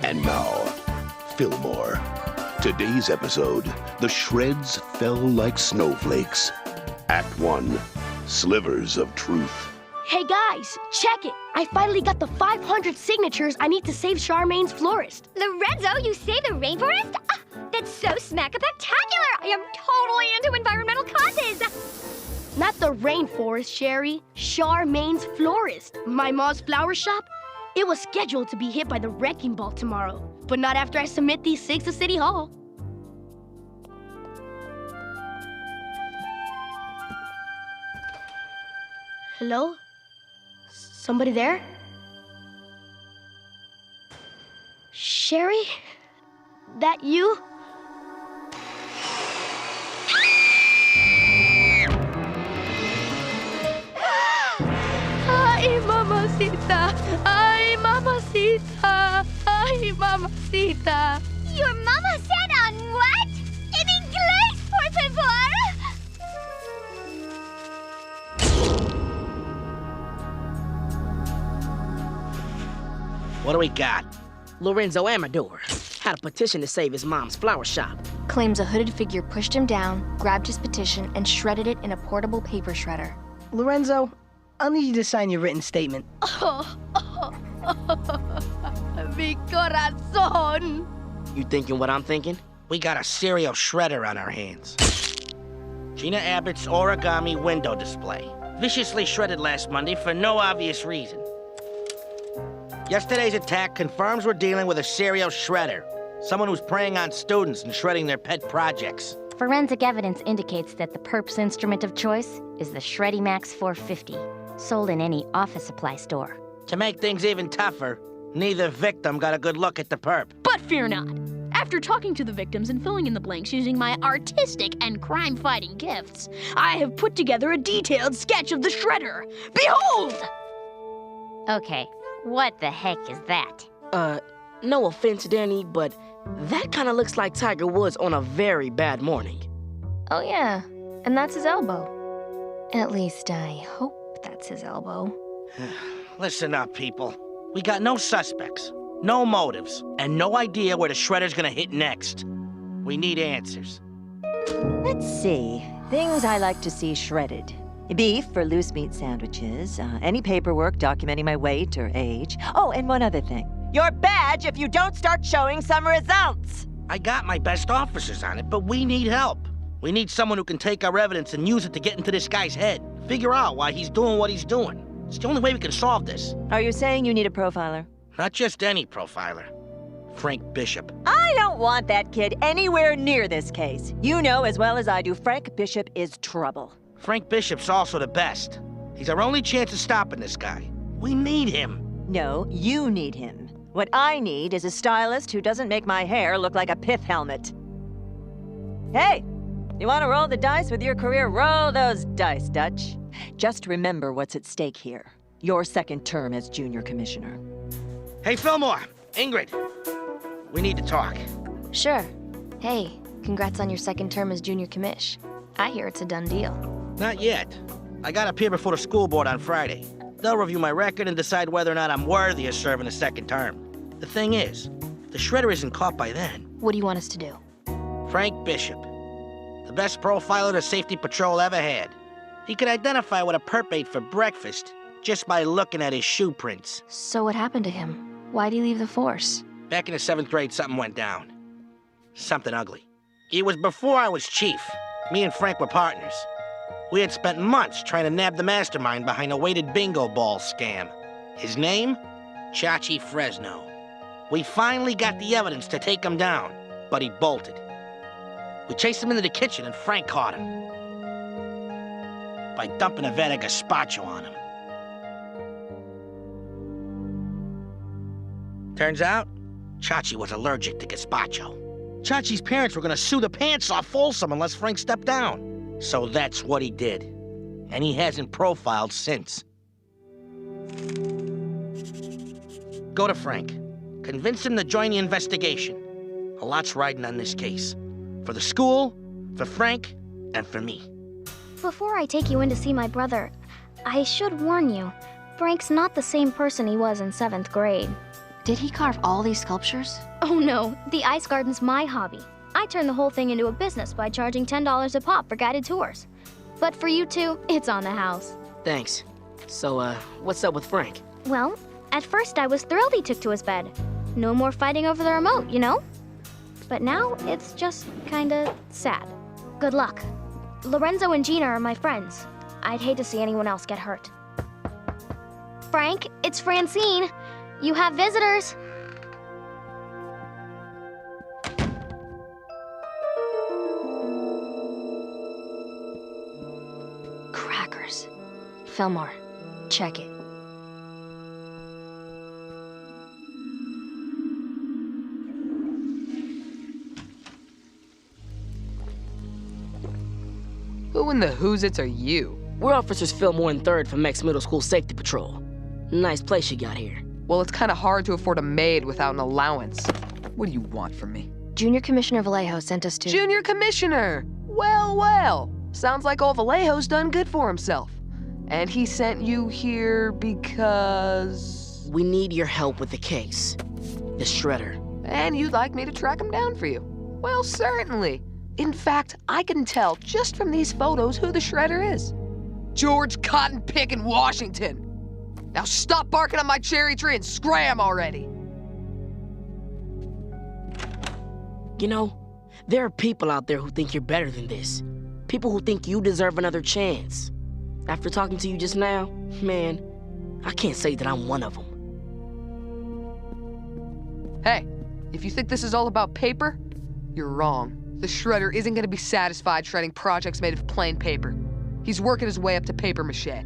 And now, Fillmore. Today's episode, the shreds fell like snowflakes. Act 1, Slivers of Truth. Hey guys, check it! I finally got the 500 signatures I need to save Charmaine's florist. Lorenzo, you saved the rainforest? Ah, that's so smack-a-spectacular! I am totally into environmental causes! Not the rainforest, Sherry. Charmaine's florist. My mom's flower shop. It was scheduled to be hit by the wrecking ball tomorrow, but not after I submit these 6 to City Hall. Hello? Somebody there? Sherry? That you? Ay, mamacita. Ay, mamacita. Ay, mamacita. Your mama said on what? En inglés, por favor! What do we got? Lorenzo Amador had a petition to save his mom's flower shop. Claims a hooded figure pushed him down, grabbed his petition, and shredded it in a portable paper shredder. Lorenzo, I'll need you to sign your written statement. Mi corazón. You thinking what I'm thinking? We got a serial shredder on our hands. Gina Abbott's origami window display. Viciously shredded last Monday for no obvious reason. Yesterday's attack confirms we're dealing with a serial shredder. Someone who's preying on students and shredding their pet projects. Forensic evidence indicates that the perp's instrument of choice is the Shreddy Max 450, sold in any office supply store. To make things even tougher, neither victim got a good look at the perp. But fear not. After talking to the victims and filling in the blanks using my artistic and crime-fighting gifts, I have put together a detailed sketch of the shredder. Behold! Okay, what the heck is that? No offense, Danny, but that kind of looks like Tiger Woods on a very bad morning. Oh yeah, and that's his elbow. At least I hope that's his elbow. Listen up, people. We got no suspects, no motives, and no idea where the shredder's gonna hit next. We need answers. Let's see. Things I like to see shredded. Beef for loose meat sandwiches, any paperwork documenting my weight or age. Oh, and one other thing. Your badge if you don't start showing some results! I got my best officers on it, but we need help. We need someone who can take our evidence and use it to get into this guy's head. Figure out why he's doing what he's doing. It's the only way we can solve this. Are you saying you need a profiler? Not just any profiler. Frank Bishop. I don't want that kid anywhere near this case. You know as well as I do, Frank Bishop is trouble. Frank Bishop's also the best. He's our only chance of stopping this guy. We need him. No, you need him. What I need is a stylist who doesn't make my hair look like a pith helmet. Hey, you want to roll the dice with your career? Roll those dice, Dutch. Just remember what's at stake here. Your second term as junior commissioner. Hey, Fillmore, Ingrid. We need to talk. Sure. Hey, congrats on your second term as junior commish. I hear it's a done deal. Not yet. I gotta appear before the school board on Friday. They'll review my record and decide whether or not I'm worthy of serving a second term. The thing is, the shredder isn't caught by then. What do you want us to do? Frank Bishop. The best profiler the safety patrol ever had. He could identify what a perp ate for breakfast just by looking at his shoe prints. So what happened to him? Why'd he leave the force? Back in the 7th grade, something went down. Something ugly. It was before I was chief. Me and Frank were partners. We had spent months trying to nab the mastermind behind a weighted bingo ball scam. His name? Chachi Fresno. We finally got the evidence to take him down, but he bolted. We chased him into the kitchen and Frank caught him by dumping a vat of gazpacho on him. Turns out, Chachi was allergic to gazpacho. Chachi's parents were gonna sue the pants off Folsom unless Frank stepped down. So that's what he did. And he hasn't profiled since. Go to Frank. Convince him to join the investigation. A lot's riding on this case. For the school, for Frank, and for me. Before I take you in to see my brother, I should warn you, Frank's not the same person he was in 7th grade. Did he carve all these sculptures? Oh no, the ice garden's my hobby. I turned the whole thing into a business by charging $10 a pop for guided tours. But for you two, it's on the house. Thanks. So, what's up with Frank? Well, at first I was thrilled he took to his bed. No more fighting over the remote, you know? But now it's just kinda sad. Good luck. Lorenzo and Gina are my friends. I'd hate to see anyone else get hurt. Frank, it's Francine. You have visitors. Crackers. Fillmore, check it. Who in the who's-its are you? We're Officers Fillmore and 3rd from Mex Middle School Safety Patrol. Nice place you got here. Well, it's kind of hard to afford a maid without an allowance. What do you want from me? Junior Commissioner Vallejo sent us to... Junior Commissioner! Well, well. Sounds like old Vallejo's done good for himself. And he sent you here because... We need your help with the case. The Shredder. And you'd like me to track him down for you? Well, certainly. In fact, I can tell just from these photos who the Shredder is. George Cotton Pick in Washington. Now stop barking on my cherry tree and scram already. You know, there are people out there who think you're better than this. People who think you deserve another chance. After talking to you just now, man, I can't say that I'm one of them. Hey, if you think this is all about paper, you're wrong. The Shredder isn't gonna be satisfied shredding projects made of plain paper. He's working his way up to paper mache.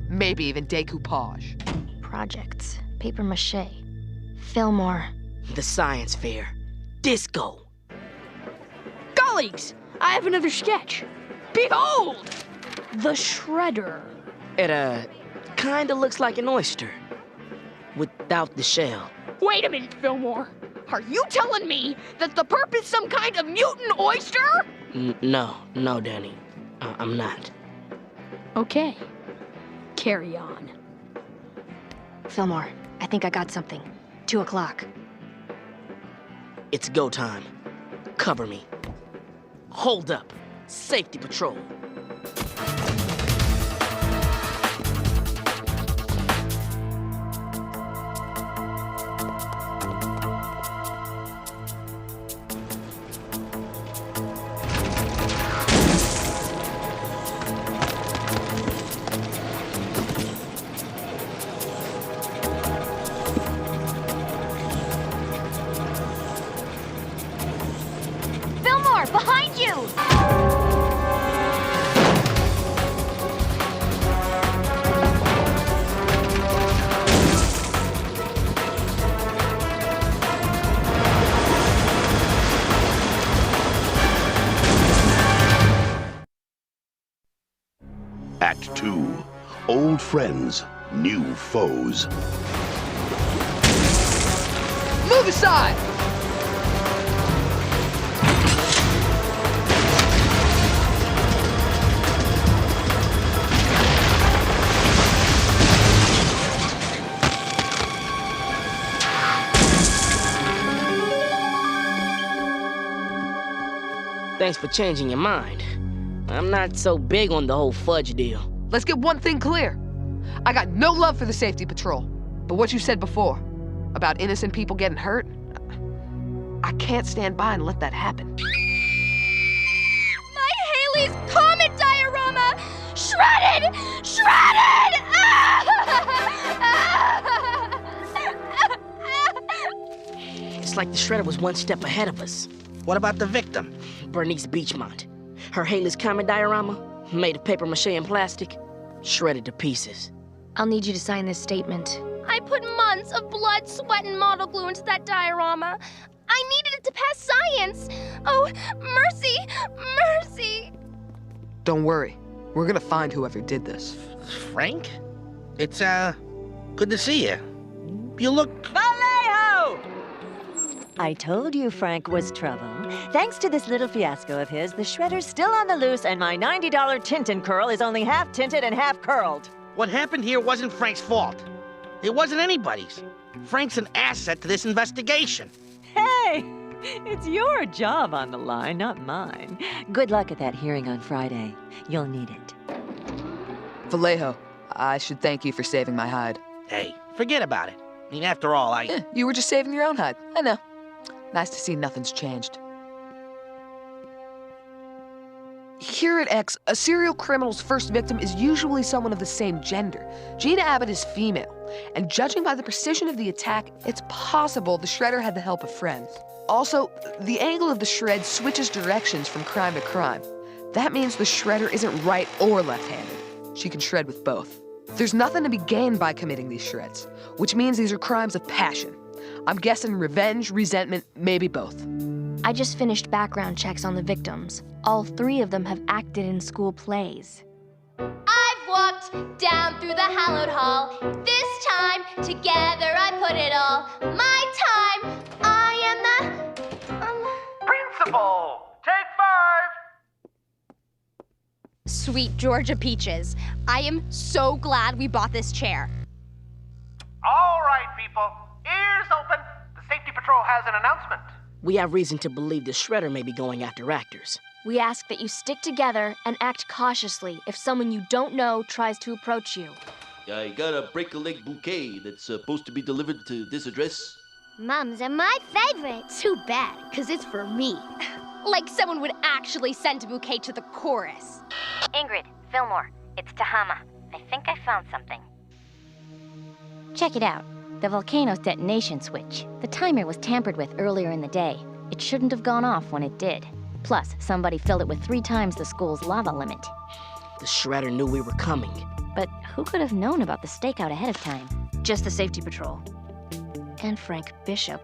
Maybe even decoupage. Projects. Paper mache. Fillmore. The science fair. Disco. Colleagues, I have another sketch. Behold! The Shredder. It, kinda looks like an oyster. Without the shell. Wait a minute, Fillmore. Are you telling me that the perp is some kind of mutant oyster? No, Danny. I'm not. Okay. Carry on. Fillmore, I think I got something. 2 o'clock. It's go time. Cover me. Hold up. Safety patrol. Behind you! Act 2. Old friends, new foes. Move aside! Thanks for changing your mind. I'm not so big on the whole fudge deal. Let's get one thing clear. I got no love for the safety patrol. But what you said before, about innocent people getting hurt, I can't stand by and let that happen. My Haley's Comet diorama! Shredded! Shredded! Looks like the Shredder was one step ahead of us. What about the victim? Bernice Beachmont. Her Haley's Comet diorama, made of paper-mache and plastic, shredded to pieces. I'll need you to sign this statement. I put months of blood, sweat, and model glue into that diorama. I needed it to pass science. Oh, mercy, mercy. Don't worry. We're gonna find whoever did this. Frank? It's, good to see you. You look... Vallejo! I told you Frank was trouble. Thanks to this little fiasco of his, the Shredder's still on the loose, and my $90 Tintin curl is only half tinted and half curled. What happened here wasn't Frank's fault. It wasn't anybody's. Frank's an asset to this investigation. Hey! It's your job on the line, not mine. Good luck at that hearing on Friday. You'll need it. Vallejo, I should thank you for saving my hide. Hey, forget about it. I mean, after all, You were just saving your own hide. I know. Nice to see nothing's changed. Here at X, a serial criminal's first victim is usually someone of the same gender. Gina Abbott is female, and judging by the precision of the attack, it's possible the Shredder had the help of friends. Also, the angle of the shred switches directions from crime to crime. That means the Shredder isn't right or left-handed. She can shred with both. There's nothing to be gained by committing these shreds, which means these are crimes of passion. I'm guessing revenge, resentment, maybe both. I just finished background checks on the victims. All 3 of them have acted in school plays. I've walked down through the hallowed hall. This time, together I put it all. My time, I am the... Principal, take 5. Sweet Georgia Peaches, I am so glad we bought this chair. All right, people, ears open. The safety patrol has an announcement. We have reason to believe the Shredder may be going after actors. We ask that you stick together and act cautiously if someone you don't know tries to approach you. I got a break-a-leg bouquet that's supposed to be delivered to this address. Mums are my favorite. Too bad, because it's for me. Like someone would actually send a bouquet to the chorus. Ingrid, Fillmore, it's Tahama. I think I found something. Check it out. The volcano's detonation switch. The timer was tampered with earlier in the day. It shouldn't have gone off when it did. Plus, somebody filled it with 3 times the school's lava limit. The Shredder knew we were coming. But who could have known about the stakeout ahead of time? Just the safety patrol. And Frank Bishop.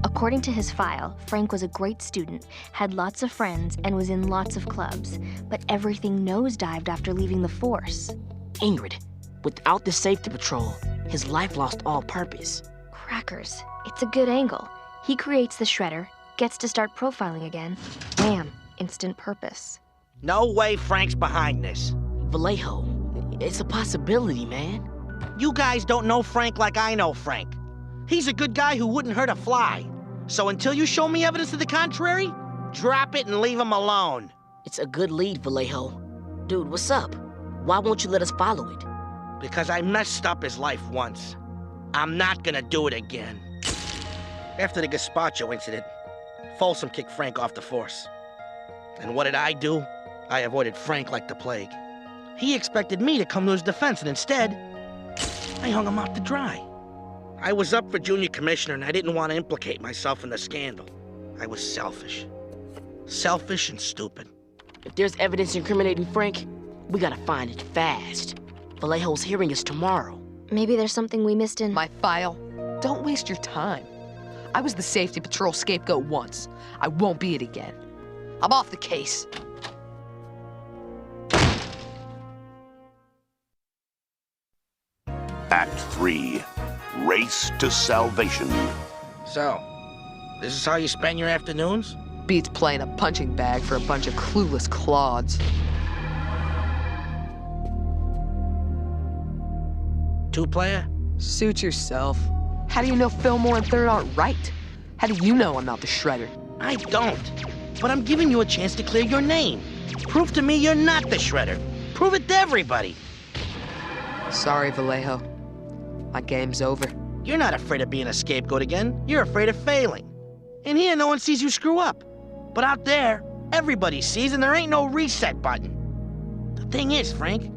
According to his file, Frank was a great student, had lots of friends, and was in lots of clubs. But everything nosedived after leaving the force. Ingrid, without the safety patrol, his life lost all purpose. Crackers. It's a good angle. He creates the Shredder, gets to start profiling again. Bam, instant purpose. No way Frank's behind this. Vallejo, it's a possibility, man. You guys don't know Frank like I know Frank. He's a good guy who wouldn't hurt a fly. So until you show me evidence to the contrary, drop it and leave him alone. It's a good lead, Vallejo. Dude, what's up? Why won't you let us follow it? Because I messed up his life once. I'm not gonna do it again. After the gazpacho incident, Folsom kicked Frank off the force. And what did I do? I avoided Frank like the plague. He expected me to come to his defense, and instead, I hung him out to dry. I was up for junior commissioner, and I didn't want to implicate myself in the scandal. I was selfish. Selfish and stupid. If there's evidence incriminating Frank, we gotta find it fast. Vallejo's hearing is tomorrow. Maybe there's something we missed in... My file? Don't waste your time. I was the safety patrol scapegoat once. I won't be it again. I'm off the case. Act 3. Race to Salvation. So, this is how you spend your afternoons? Beats playing a punching bag for a bunch of clueless clods. Two-player? Suit yourself. How do you know Fillmore and Third aren't right? How do you know I'm not the Shredder? I don't. But I'm giving you a chance to clear your name. Prove to me you're not the Shredder. Prove it to everybody. Sorry, Vallejo. My game's over. You're not afraid of being a scapegoat again. You're afraid of failing. In here, no one sees you screw up. But out there, everybody sees, and there ain't no reset button. The thing is, Frank,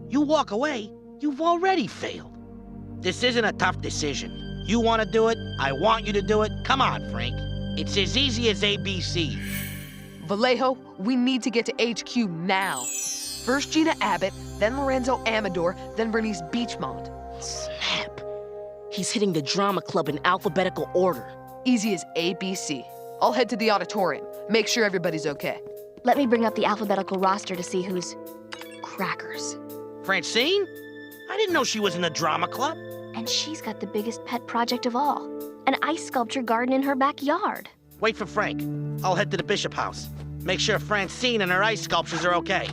you walk away, you've already failed. This isn't a tough decision. You want to do it, I want you to do it. Come on, Frank. It's as easy as ABC. Vallejo, we need to get to HQ now. First Gina Abbott, then Lorenzo Amador, then Bernice Beachmont. Snap. He's hitting the drama club in alphabetical order. Easy as ABC. I'll head to the auditorium. Make sure everybody's okay. Let me bring up the alphabetical roster to see who's Crackers. Francine? I didn't know she was in the drama club. And she's got the biggest pet project of all, an ice sculpture garden in her backyard. Wait for Frank. I'll head to the Bishop house. Make sure Francine and her ice sculptures are okay.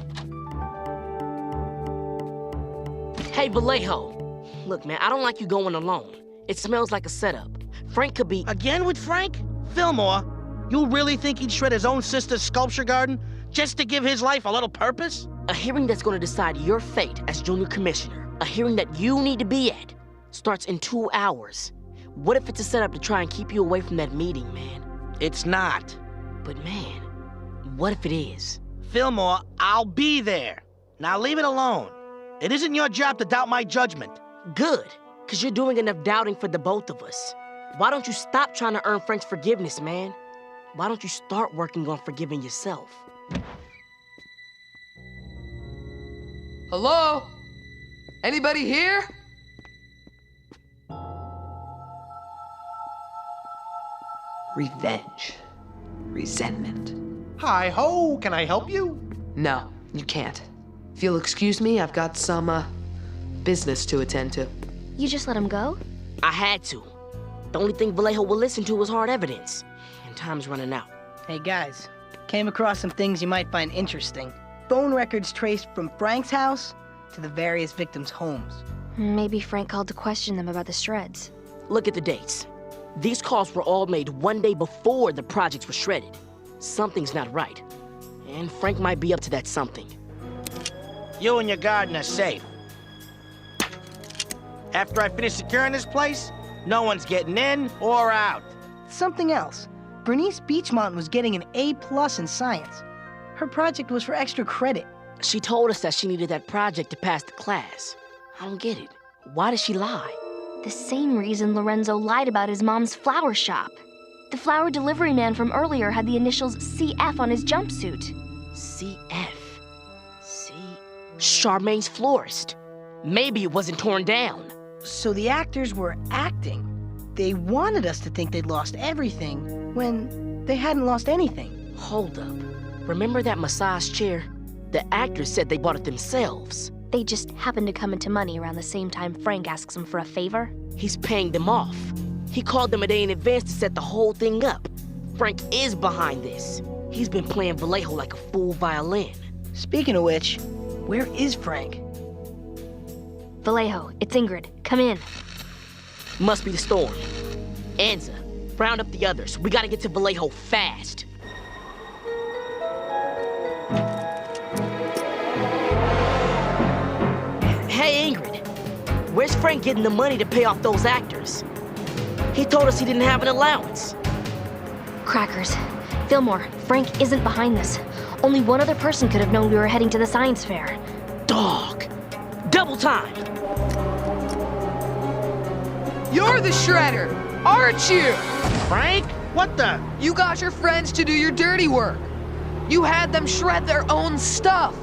Hey, Vallejo. Look, man, I don't like you going alone. It smells like a setup. Frank could be... Again with Frank? Fillmore, you really think he'd shred his own sister's sculpture garden just to give his life a little purpose? A hearing that's going to decide your fate as junior commissioner, a hearing that you need to be at, starts in 2 hours. What if it's a setup to try and keep you away from that meeting, man? It's not. But man, what if it is? Fillmore, I'll be there. Now leave it alone. It isn't your job to doubt my judgment. Good, because you're doing enough doubting for the both of us. Why don't you stop trying to earn Frank's forgiveness, man? Why don't you start working on forgiving yourself? Hello? Anybody here? Revenge. Resentment. Hi-ho, can I help you? No, you can't. If you'll excuse me, I've got some, business to attend to. You just let him go? I had to. The only thing Vallejo will listen to is hard evidence. And time's running out. Hey guys, came across some things you might find interesting. Phone records traced from Frank's house to the various victims' homes. Maybe Frank called to question them about the shreds. Look at the dates. These calls were all made one day before the projects were shredded. Something's not right. And Frank might be up to that something. You and your garden are safe. After I finish securing this place, no one's getting in or out. Something else. Bernice Beachmont was getting an A+ in science. Her project was for extra credit. She told us that she needed that project to pass the class. I don't get it. Why did she lie? The same reason Lorenzo lied about his mom's flower shop. The flower delivery man from earlier had the initials CF on his jumpsuit. CF? Charmaine's florist. Maybe it wasn't torn down. So the actors were acting. They wanted us to think they'd lost everything when they hadn't lost anything. Hold up. Remember that massage chair? The actors said they bought it themselves. They just happened to come into money around the same time Frank asks him for a favor. He's paying them off. He called them a day in advance to set the whole thing up. Frank is behind this. He's been playing Vallejo like a full violin. Speaking of which, where is Frank? Vallejo, it's Ingrid. Come in. Must be the storm. Anza, round up the others. We gotta get to Vallejo fast. Hey, Ingrid. Where's Frank getting the money to pay off those actors? He told us he didn't have an allowance. Crackers. Fillmore, Frank isn't behind this. Only one other person could have known we were heading to the science fair. Dog. Double time. You're the shredder, aren't you? Frank? What the? You got your friends to do your dirty work. You had them shred their own stuff.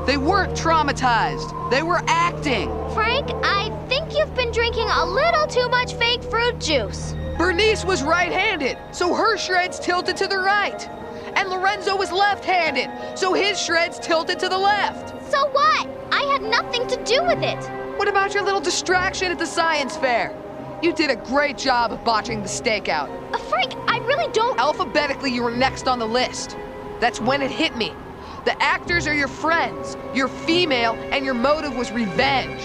They weren't traumatized. They were acting. Frank, I think you've been drinking a little too much fake fruit juice. Bernice was right-handed, so her shreds tilted to the right. And Lorenzo was left-handed, so his shreds tilted to the left. So what? I had nothing to do with it. What about your little distraction at the science fair? You did a great job of botching the stakeout. Frank, I really don't... Alphabetically, you were next on the list. That's when it hit me. The actors are your friends. You're female, and your motive was revenge.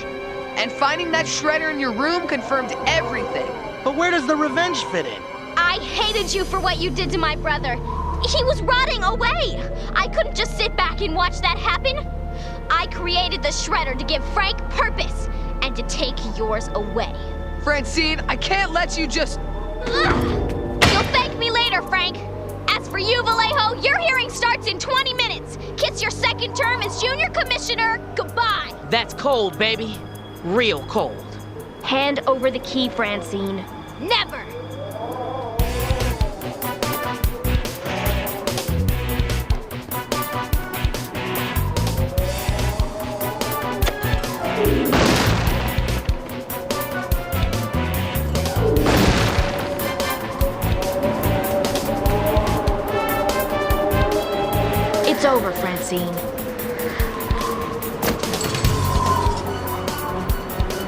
And finding that shredder in your room confirmed everything. But where does the revenge fit in? I hated you for what you did to my brother. He was rotting away. I couldn't just sit back and watch that happen. I created the shredder to give Frank purpose and to take yours away. Francine, I can't let you just... Ugh. You'll thank me later, Frank. As for you, Vallejo, your hearing starts in 20 minutes. Kiss your second term as junior commissioner. Goodbye. That's cold, baby. Real cold. Hand over the key, Francine. Never! It's over, Francine.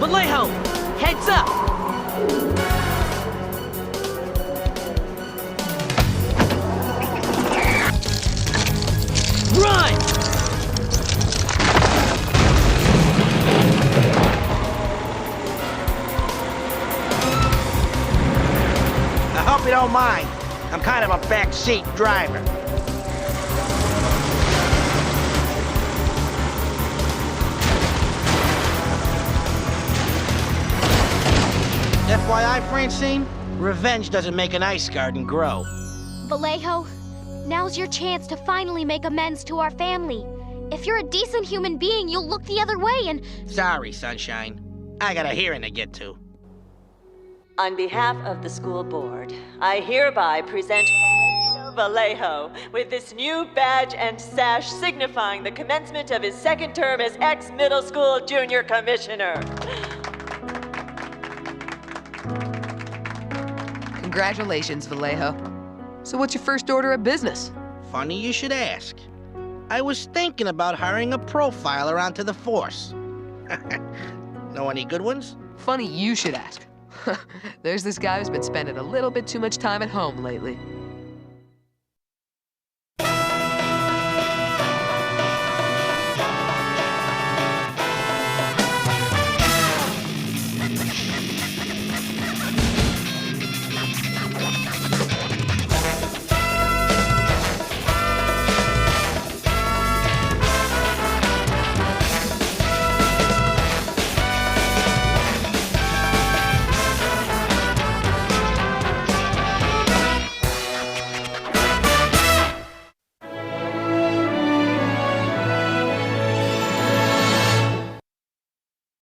Vallejo, heads up! Run! I hope you don't mind. I'm kind of a backseat driver. FYI, Francine, revenge doesn't make an ice garden grow. Vallejo, now's your chance to finally make amends to our family. If you're a decent human being, you'll look the other way and... Sorry, Sunshine. I got a hearing to get to. On behalf of the school board, I hereby present Horatio Vallejo with this new badge and sash signifying the commencement of his second term as ex-middle school junior commissioner. Congratulations, Vallejo. So what's your first order of business? Funny you should ask. I was thinking about hiring a profiler onto the force. Know any good ones? Funny you should ask. There's this guy who's been spending a little bit too much time at home lately.